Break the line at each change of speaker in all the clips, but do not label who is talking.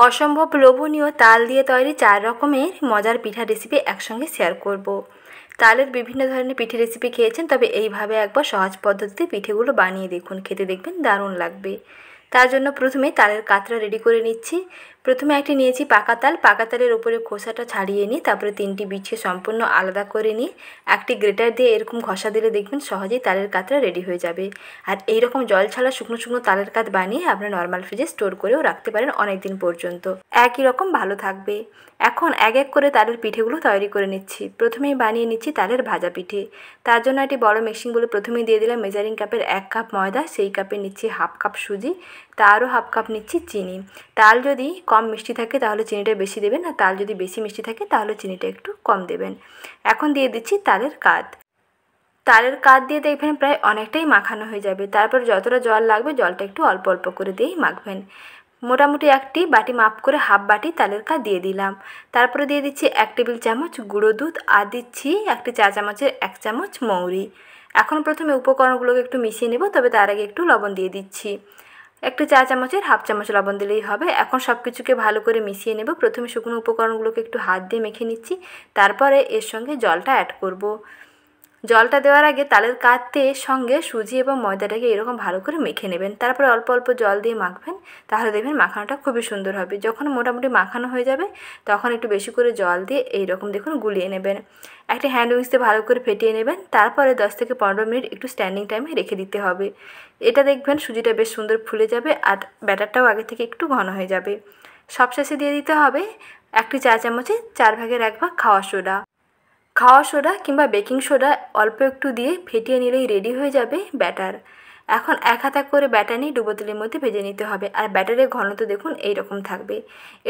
অসম্ভব লোভনীয় তাল দিয়ে তৈরি 4 রকমের মজার পিঠা রেসিপি একসঙ্গে শেয়ার করব। তালের বিভিন্ন ধরনের পিঠে রেসিপি খেয়েছেন, তবে এইভাবে একবার সহজ পদ্ধতিতে পিঠেগুলো বানিয়ে দেখুন, খেতে দেখবেন দারুণ লাগবে। তার জন্য প্রথমে তালের কাতরা রেডি করে নিচ্ছি। প্রথমে একটি নিয়েছি পাকা তাল। পাকা তালের উপরে খোসাটা ছাড়িয়ে নিই, তারপরে 3টি বিছিয়ে সম্পূর্ণ আলাদা করে নিই। একটি গ্রেটার দিয়ে এরকম ঘষা দিলে দেখবেন সহজেই তালের কাতরা রেডি হয়ে যাবে। আর এইরকম জল ছাড়া শুকনো শুকনো তালের কাত বানিয়ে আপনারা নর্মাল ফ্রিজে স্টোর করেও রাখতে পারেন অনেক দিন পর্যন্ত, একই রকম ভালো থাকবে। এখন এক এক করে তালের পিঠেগুলো তৈরি করে নিচ্ছি। প্রথমেই বানিয়ে নিচ্ছি তালের ভাজা পিঠে। তার জন্য একটি বড় মিক্সিং বলে প্রথমেই দিয়ে দিলাম মেজারিং কাপের 1 কাপ ময়দা, সেই কাপে নিচ্ছি হাফ কাপ সুজি, তারও হাফ কাপ নিচ্ছি চিনি। তাল যদি কম মিষ্টি থাকে তাহলে চিনিটা বেশি দেবেন, আর তাল যদি বেশি মিষ্টি থাকে তাহলে চিনিটা একটু কম দেবেন। এখন দিয়ে দিচ্ছি তালের কাত। তালের কাত দিয়ে দেখবেন প্রায় অনেকটাই মাখানো হয়ে যাবে। তারপর যতটা জল লাগবে জলটা একটু অল্প অল্প করে দিয়েই মাখবেন। মোটামুটি একটি বাটি মাপ করে হাফ বাটি তালের কাত দিয়ে দিলাম। তারপরে দিয়ে দিচ্ছি 1 টেবিল চামচ গুঁড়ো দুধ, আর দিচ্ছি একটি চা চামচের 1 চামচ মৌরি। এখন প্রথমে উপকরণগুলোকে একটু মিশিয়ে নেব, তবে তার আগে একটু লবণ দিয়ে দিচ্ছি। একটি চা চামচের হাফ চামচ লবণ দিলেই হবে। এখন সব কিছুকে ভালো করে মিশিয়ে নেব। প্রথমে শুকনো উপকরণগুলোকে একটু হাত দিয়ে মেখে নিচ্ছি, তারপরে এর সঙ্গে জলটা অ্যাড করব। জলটা দেওয়ার আগে তালের কাতের সঙ্গে সুজি এবং ময়দাটাকে এরকম ভালো করে মেখে নেবেন। তারপরে অল্প অল্প জল দিয়ে মাখবেন, তাহলে দেখবেন মাখানোটা খুবই সুন্দর হবে। যখন মোটামুটি মাখানো হয়ে যাবে তখন একটু বেশি করে জল দিয়ে এইরকম দেখুন গুলিয়ে নেবেন। একটি হ্যান্ড উইক্স দিয়ে ভালো করে ফেটিয়ে নেবেন। তারপরে 10 থেকে 15 মিনিট একটু স্ট্যান্ডিং টাইমে রেখে দিতে হবে। এটা দেখবেন সুজিটা বেশ সুন্দর ফুলে যাবে, আর ব্যাটারটাও আগে থেকে একটু ঘন হয়ে যাবে। সবশেষে দিয়ে দিতে হবে একটি চা চামচে 4 ভাগের 1 ভাগ খাওয়া সোডা। খাওয়া সোডা কিংবা বেকিং সোডা অল্প একটু দিয়ে ফেটিয়ে নিলেই রেডি হয়ে যাবে ব্যাটার। এখন 1 হাতা করে ব্যাটার নিয়ে ডুবো তেলের মধ্যে ভেজে নিতে হবে। আর ব্যাটারের ঘনত্ব দেখুন এই রকম থাকবে।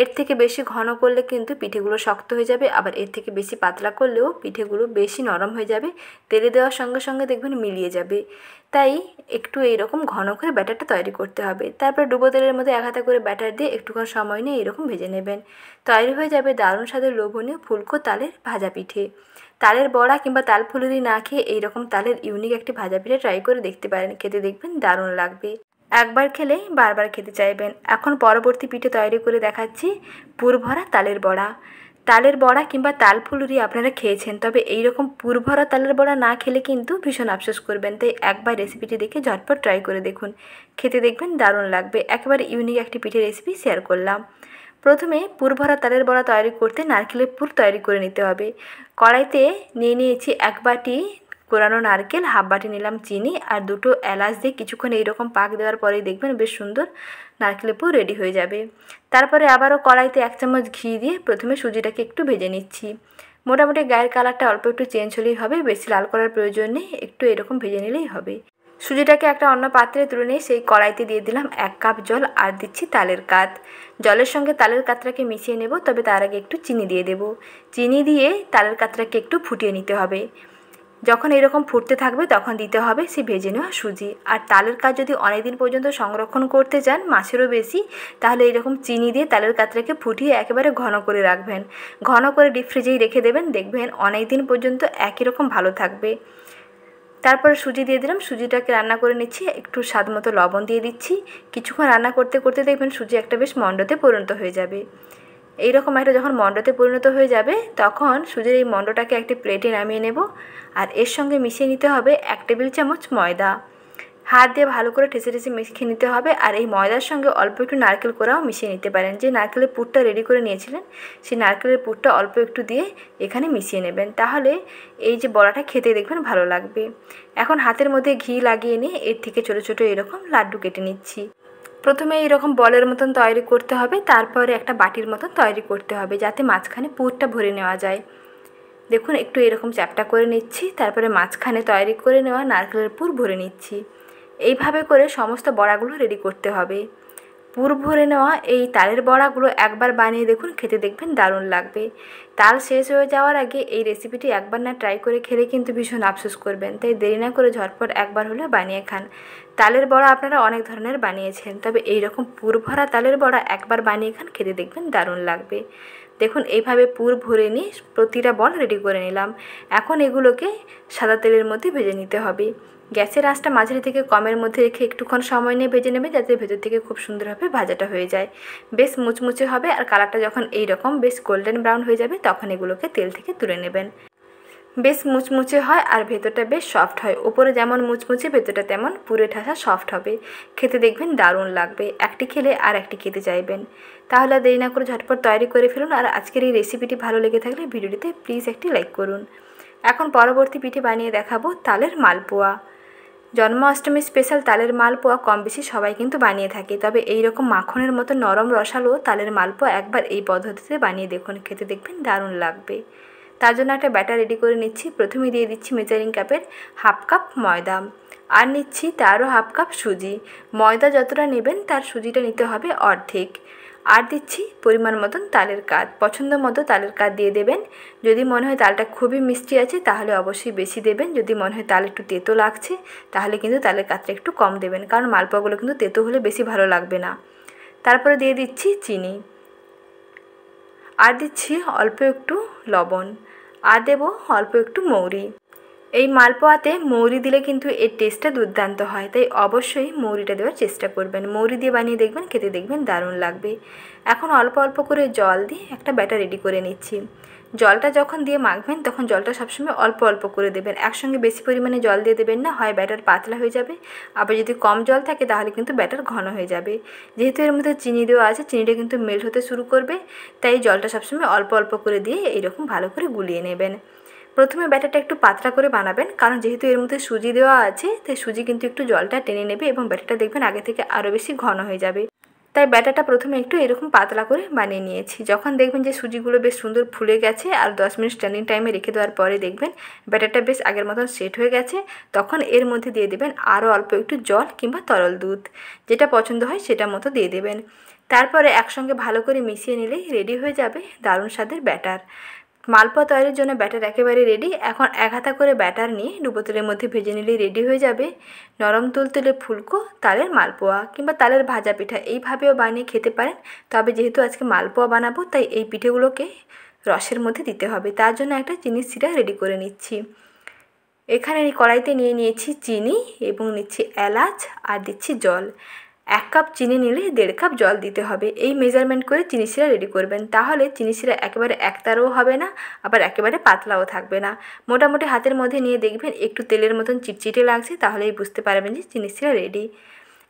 এর থেকে বেশি ঘন করলে কিন্তু পিঠেগুলো শক্ত হয়ে যাবে, আবার এর থেকে বেশি পাতলা করলেও পিঠেগুলো বেশি নরম হয়ে যাবে, তেলে দেওয়ার সঙ্গে সঙ্গে দেখবেন মিলিয়ে যাবে। তাই একটু এইরকম ঘন করে ব্যাটারটা তৈরি করতে হবে। তারপর ডুবো তেলের মধ্যে 1 হাতা করে ব্যাটার দিয়ে একটুক্ষণ সময় নিয়ে এরকম ভেজে নেবেন। তৈরি হয়ে যাবে দারুণ স্বাদের লোভনীয় ফুলকো তালের ভাজা পিঠে। তালের বড়া কিংবা তাল ফুলুরি না খেয়ে এইরকম তালের ইউনিক একটি ভাজা পিঠে ট্রাই করে দেখতে পারেন, খেতে দেখবেন দারুণ লাগবে। একবার খেলেই বারবার খেতে চাইবেন। এখন পরবর্তী পিঠে তৈরি করে দেখাচ্ছি পুর ভরা তালের বড়া। তালের বড়া কিংবা তাল ফুলুরি আপনারা খেয়েছেন, তবে এইরকম পুর ভরা তালের বড়া না খেলে কিন্তু ভীষণ আফসোস করবেন। তাই একবার রেসিপিটি দেখে ঝটপট ট্রাই করে দেখুন, খেতে দেখবেন দারুণ লাগবে। একেবারে ইউনিক একটি পিঠে রেসিপি শেয়ার করলাম। প্রথমে পুর ভরা তালের বড়া তৈরি করতে নারকেলের পুর তৈরি করে নিতে হবে। কড়াইতে নিয়ে নিয়েছি 1 বাটি কোরানো নারকেল, হাফ বাটি নিলাম চিনি, আর 2টো এলাচ দিয়ে কিছুক্ষণ এইরকম পাক দেওয়ার পরেই দেখবেন বেশ সুন্দর নারকেলের পুর রেডি হয়ে যাবে। তারপরে আবারও কড়াইতে 1 চামচ ঘি দিয়ে প্রথমে সুজিটাকে একটু ভেজে নিচ্ছি। মোটামুটি গায়ের কালারটা অল্প একটু চেঞ্জ হলেই হবে, বেশি লাল করার প্রয়োজন নেই, একটু এরকম ভেজে নিলেই হবে। সুজিটাকে একটা অন্য পাত্রে তুলে নিয়ে সেই কড়াইতে দিয়ে দিলাম 1 কাপ জল, আর দিচ্ছি তালের কাত। জলের সঙ্গে তালের কাতরাকে মিশিয়ে নেব, তবে তার আগে একটু চিনি দিয়ে দেব। চিনি দিয়ে তালের কাতরাকে একটু ফুটিয়ে নিতে হবে। যখন এরকম ফুটতে থাকবে তখন দিতে হবে সেই ভেজে নেওয়া সুজি। আর তালের কাত যদি অনেক দিন পর্যন্ত সংরক্ষণ করতে চান, মাছেরও বেশি, তাহলে এরকম চিনি দিয়ে তালের কাতরাকে ফুটিয়ে একেবারে ঘন করে রাখবেন। ঘন করে ডিপ ফ্রিজেই রেখে দেবেন, দেখবেন অনেক দিন পর্যন্ত একই রকম ভালো থাকবে। তারপরে সুজি দিয়ে দিলাম। সুজিটাকে রান্না করে নিচ্ছি, একটু স্বাদ মতো লবণ দিয়ে দিচ্ছি। কিছুক্ষণ রান্না করতে করতে দেখবেন সুজি একটা বেশ মণ্ডতে পরিণত হয়ে যাবে। এইরকম একটা যখন মণ্ডতে পরিণত হয়ে যাবে তখন সুজির এই মণ্ডটাকে একটি প্লেটে নামিয়ে নেব, আর এর সঙ্গে মিশিয়ে নিতে হবে 1 টেবিল চামচ ময়দা। হাত দিয়ে ভালো করে ঠেসে ঠেসে মিশিয়ে নিতে হবে। আর এই ময়দার সঙ্গে অল্প একটু নারকেল কোড়াও মিশিয়ে নিতে পারেন। যে নারকেলের পুরটা রেডি করে নিয়েছিলেন সেই নারকেলের পুরটা অল্প একটু দিয়ে এখানে মিশিয়ে নেবেন, তাহলে এই যে বড়াটা খেতে দেখবেন ভালো লাগবে। এখন হাতের মধ্যে ঘি লাগিয়ে নিয়ে এর থেকে ছোটো ছোটো এরকম লাড্ডু কেটে নিচ্ছি। প্রথমে এইরকম বলের মতন তৈরি করতে হবে, তারপরে একটা বাটির মতন তৈরি করতে হবে যাতে মাঝখানে পুরটা ভরে নেওয়া যায়। দেখুন একটু এরকম চ্যাপটা করে নিচ্ছি, তারপরে মাঝখানে তৈরি করে নেওয়া নারকেলের পুর ভরে নিচ্ছি। এইভাবে করে সমস্ত বড়াগুলো রেডি করতে হবে। পুর ভরে নেওয়া এই তালের বড়াগুলো একবার বানিয়ে দেখুন, খেতে দেখবেন দারুণ লাগবে। তাল শেষ হয়ে যাওয়ার আগে এই রেসিপিটি একবার না ট্রাই করে খেলে কিন্তু ভীষণ আফসোস করবেন। তাই দেরি না করে ঝটপট একবার হলেও বানিয়ে খান। তালের বড়া আপনারা অনেক ধরনের বানিয়েছেন, তবে এই রকম পুর ভরা তালের বড়া একবার বানিয়ে খান, খেতে দেখবেন দারুণ লাগবে। দেখুন এইভাবে পুর ভরে নিয়ে প্রতিটা বল রেডি করে নিলাম। এখন এগুলোকে সাদা তেলের মধ্যে ভেজে নিতে হবে। গ্যাসের আঁচটা মাঝারি থেকে কমের মধ্যে রেখে একটুক্ষণ সময় নিয়ে ভেজে নেবে, যাতে ভেতর থেকে খুব সুন্দরভাবে ভাজাটা হয়ে যায়। বেশ মুচমুচে হবে আর কালারটা যখন এই রকম বেশ গোল্ডেন ব্রাউন হয়ে যাবে তখন এগুলোকে তেল থেকে তুলে নেবেন। বেশ মুচমুচে হয় আর ভেতরটা বেশ সফট হয়। উপরে যেমন মুচমুচে ভেতরটা তেমন পুরে ঠাসা সফট হবে। খেতে দেখবেন দারুণ লাগবে। একটি খেলে আর একটি খেতে চাইবেন। তাহলে দেরি না করে ঝটপট তৈরি করে ফেলুন। আর আজকের এই রেসিপিটি ভালো লেগে থাকলে ভিডিওটিতে প্লিজ একটি লাইক করুন। এখন পরবর্তী পিঠে বানিয়ে দেখাবো তালের মালপোয়া। জন্মাষ্টমী স্পেশাল তালের মালপোয়া কম বেশি সবাই কিন্তু বানিয়ে থাকে, তবে এই রকম মাখনের মতো নরম রসালো তালের মালপোয়া একবার এই পদ্ধতিতে বানিয়ে দেখুন, খেতে দেখবেন দারুণ লাগবে। তার জন্য একটা ব্যাটার রেডি করে নিচ্ছি। প্রথমে দিয়ে দিচ্ছি মেজারিং কাপের হাফ কাপ ময়দা, আর নিচ্ছি তারও হাফ কাপ সুজি। ময়দা যতটা নেবেন তার সুজিটা নিতে হবে অর্ধেক। আর দিচ্ছি পরিমাণ মতন তালের কাঠ, পছন্দ মতো তালের কাঠ দিয়ে দেবেন। যদি মনে হয় তালটা খুবই মিষ্টি আছে তাহলে অবশ্যই বেশি দেবেন। যদি মনে হয় তাল একটু তেতো লাগছে তাহলে কিন্তু তালের কাঠটা একটু কম দেবেন, কারণ মালপোয়াগুলো কিন্তু তেতো হলে বেশি ভালো লাগবে না। তারপরে দিয়ে দিচ্ছি চিনি, আর দিচ্ছি অল্প একটু লবণ, আর দেবো অল্প একটু মৌরি। এই মালপোয়াতে মৌরি দিলে কিন্তু এর টেস্টটা দুর্দান্ত হয়, তাই অবশ্যই মৌরিটা দেওয়ার চেষ্টা করবেন। মৌরি দিয়ে বানিয়ে দেখবেন, খেতে দেখবেন দারুণ লাগবে। এখন অল্প অল্প করে জল দিয়ে একটা ব্যাটার রেডি করে নিচ্ছি। জলটা যখন দিয়ে মাখবেন তখন জলটা সবসময় অল্প অল্প করে দেবেন, একসঙ্গে বেশি পরিমাণে জল দিয়ে দেবেন না, হয় ব্যাটার পাতলা হয়ে যাবে, আবার যদি কম জল থাকে তাহলে কিন্তু ব্যাটার ঘন হয়ে যাবে। যেহেতু এর মধ্যে চিনি দেওয়া আছে, চিনিটা কিন্তু মেল্ট হতে শুরু করবে, তাই জলটা সবসময় অল্প অল্প করে দিয়ে এইরকম ভালো করে গুলিয়ে নেবেন। প্রথমে ব্যাটারটা একটু পাতলা করে বানাবেন, কারণ যেহেতু এর মধ্যে সুজি দেওয়া আছে তাই সুজি কিন্তু একটু জলটা টেনে নেবে এবং ব্যাটারটা দেখবেন আগে থেকে আরও বেশি ঘন হয়ে যাবে। তাই ব্যাটারটা প্রথমে একটু এরকম পাতলা করে বানিয়ে নিয়েছি। যখন দেখবেন যে সুজিগুলো বেশ সুন্দর ফুলে গেছে আর 10 মিনিট স্ট্যান্ডিং টাইমে রেখে দেওয়ার পরে দেখবেন ব্যাটারটা বেশ আগের মতন সেট হয়ে গেছে, তখন এর মধ্যে দিয়ে দেবেন আরও অল্প একটু জল কিংবা তরল দুধ, যেটা পছন্দ হয় সেটা মতো দিয়ে দেবেন। তারপরে একসঙ্গে ভালো করে মিশিয়ে নিলেই রেডি হয়ে যাবে দারুণ স্বাদের ব্যাটার। মালপোয়া তৈরির জন্য ব্যাটার একেবারে রেডি। এখন এক হাতা করে ব্যাটার নিয়ে ডুবো তেলের মধ্যে ভেজে নিলেই রেডি হয়ে যাবে নরম তুলতুলে ফুলকো তালের মালপোয়া কিংবা তালের ভাজা পিঠা। এইভাবেও বানিয়ে খেতে পারেন, তবে যেহেতু আজকে মালপোয়া বানাবো তাই এই পিঠেগুলোকে রসের মধ্যে দিতে হবে। তার জন্য একটা চিনির সিরা রেডি করে নিচ্ছি। এখানে কড়াইতে নিয়ে নিয়েছি চিনি এবং নিচ্ছি এলাচ আর দিচ্ছি জল। 1 কাপ চিনি নিলে 1.5 কাপ জল দিতে হবে। এই মেজারমেন্ট করে চিনি শিরা রেডি করবেন, তাহলে চিনি শিরা একেবারে একতারও হবে না, আবার একেবারে পাতলাও থাকবে না। মোটামুটি হাতের মধ্যে নিয়ে দেখবেন একটু তেলের মতন চিটচিটে লাগছে, তাহলেই বুঝতে পারবেন যে চিনি শিরা রেডি।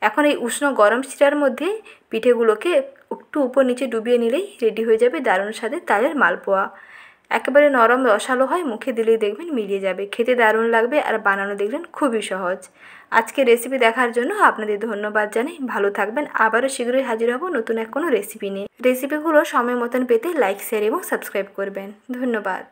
এখন এই উষ্ণ গরম শিরার মধ্যে পিঠেগুলোকে একটু উপর নিচে ডুবিয়ে নিলেই রেডি হয়ে যাবে দারুণ স্বাদের তালের মালপোয়া। একেবারে নরম রসালো হয়, মুখে দিলেই দেখবেন মিলিয়ে যাবে, খেতে দারুণ লাগবে আর বানানো দেখবেন খুবই সহজ। আজকে রেসিপি দেখার জন্য আপনাদের ধন্যবাদ জানাই। ভালো থাকবেন। আবারও শীঘ্রই হাজির হব নতুন কোনো রেসিপি নিয়ে। রেসিপিগুলো সময় মতন পেতে লাইক, শেয়ার এবং সাবস্ক্রাইব করবেন। ধন্যবাদ।